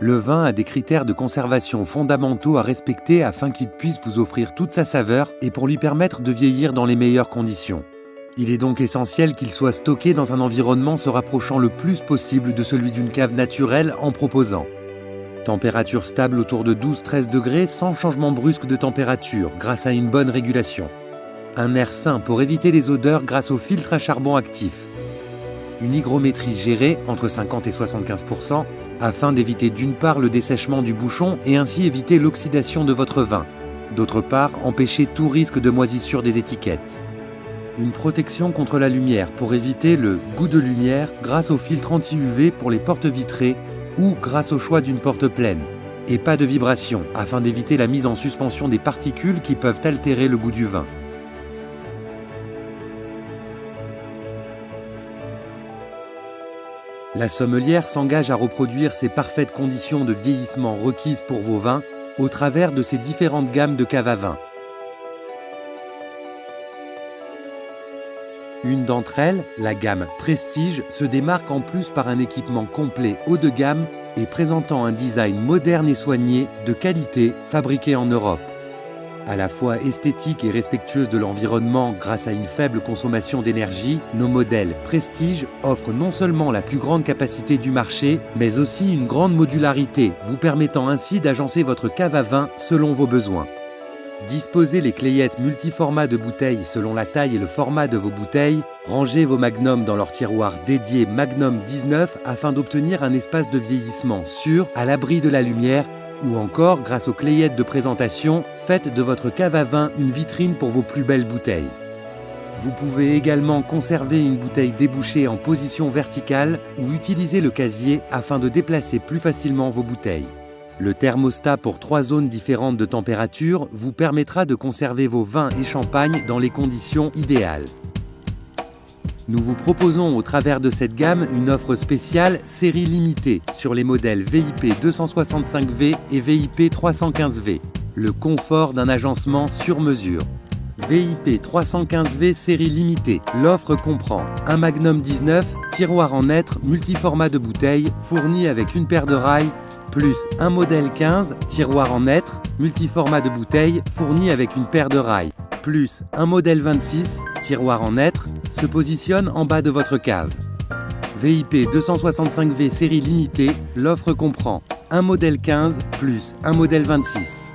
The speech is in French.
Le vin a des critères de conservation fondamentaux à respecter afin qu'il puisse vous offrir toute sa saveur et pour lui permettre de vieillir dans les meilleures conditions. Il est donc essentiel qu'il soit stocké dans un environnement se rapprochant le plus possible de celui d'une cave naturelle en proposant température stable autour de 12-13 degrés sans changement brusque de température grâce à une bonne régulation. Un air sain pour éviter les odeurs grâce au filtre à charbon actif. Une hygrométrie gérée entre 50 et 75% afin d'éviter d'une part le dessèchement du bouchon et ainsi éviter l'oxydation de votre vin. D'autre part, empêcher tout risque de moisissure des étiquettes. Une protection contre la lumière pour éviter le goût de lumière grâce au filtre anti-UV pour les portes vitrées ou grâce au choix d'une porte pleine. Et pas de vibration afin d'éviter la mise en suspension des particules qui peuvent altérer le goût du vin. La sommelière s'engage à reproduire ces parfaites conditions de vieillissement requises pour vos vins au travers de ces différentes gammes de cave à vin. Une d'entre elles, la gamme Prestige, se démarque en plus par un équipement complet haut de gamme et présentant un design moderne et soigné, de qualité, fabriqué en Europe. À la fois esthétique et respectueuse de l'environnement grâce à une faible consommation d'énergie, nos modèles Prestige offrent non seulement la plus grande capacité du marché, mais aussi une grande modularité, vous permettant ainsi d'agencer votre cave à vin selon vos besoins. Disposez les clayettes multiformats de bouteilles selon la taille et le format de vos bouteilles. Rangez vos magnums dans leur tiroir dédié Magnum 19 afin d'obtenir un espace de vieillissement sûr, à l'abri de la lumière, ou encore, grâce aux clayettes de présentation, faites de votre cave à vin une vitrine pour vos plus belles bouteilles. Vous pouvez également conserver une bouteille débouchée en position verticale ou utiliser le casier afin de déplacer plus facilement vos bouteilles. Le thermostat pour 3 zones différentes de température vous permettra de conserver vos vins et champagnes dans les conditions idéales. Nous vous proposons au travers de cette gamme une offre spéciale série limitée sur les modèles VIP 265V et VIP 315V. Le confort d'un agencement sur mesure. VIP 315V série limitée. L'offre comprend un Magnum 19, tiroir en hêtre, multiformat de bouteille, fourni avec une paire de rails, plus un modèle 15, tiroir en hêtre, multiformat de bouteille, fourni avec une paire de rails, plus un modèle 26, tiroir en hêtre, se positionne en bas de votre cave. VIP 265V série limitée, l'offre comprend un modèle 15 plus un modèle 26.